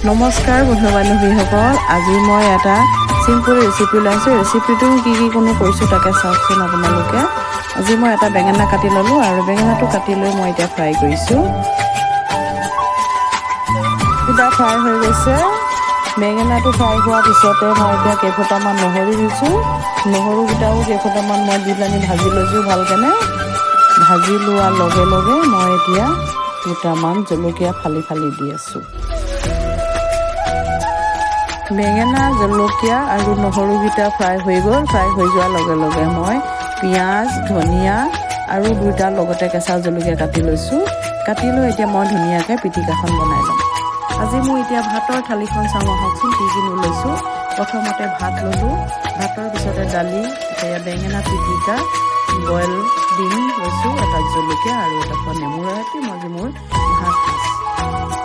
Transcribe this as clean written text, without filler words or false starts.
নমস্কাৰ বন্ধু বান্ধৱীসকল, আজি মই এটা চিম্পুল ৰেচিপি ওলাইছোঁ। ৰেচিপিটো কি কোনো কৰিছোঁ তাকে চাওকচোন আপোনালোকে। আজি মই এটা বেঙেনা কাটি ল'লোঁ আৰু বেঙেনাটো কাটি লৈ মই এতিয়া ফ্ৰাই কৰিছোঁ। কিবা ফ্ৰাই হৈ গৈছে। বেঙেনাটো ফ্ৰাই হোৱাৰ পিছতে মই এতিয়া কেইফোটামান নহৰু দিছোঁ। নহৰুকেইটাও কেইফোটামান মই দি পেলাই ভাজি লৈছোঁ ভালকেনে। ভাজি লোৱাৰ লগে লগে মই এতিয়া দুটামান জলকীয়া ফালি ফালি দি আছোঁ। বেঙেনা, জলকীয়া আৰু নহৰুকেইটা ফ্ৰাই হৈ গ'ল। ফ্ৰাই হৈ যোৱাৰ লগে লগে মই পিঁয়াজ, ধনিয়া আৰু দুটা লগতে কেঁচা জলকীয়া কাটি লৈছোঁ। কাটি লৈ এতিয়া মই ধুনীয়াকৈ পিটিকাখন বনাই ল'ম। আজি মোৰ এতিয়া ভাতৰ থালিখন চাওঁ আহকচোন কি লৈছোঁ। প্ৰথমতে ভাত ল'লোঁ, ভাতৰ পিছতে দালি, এতিয়া বেঙেনা পিটিকা, বইল ডিম লৈছোঁ, এটা জলকীয়া আৰু এটা নেমুৰ সৈতে মই মোৰ ভাত খাইছোঁ।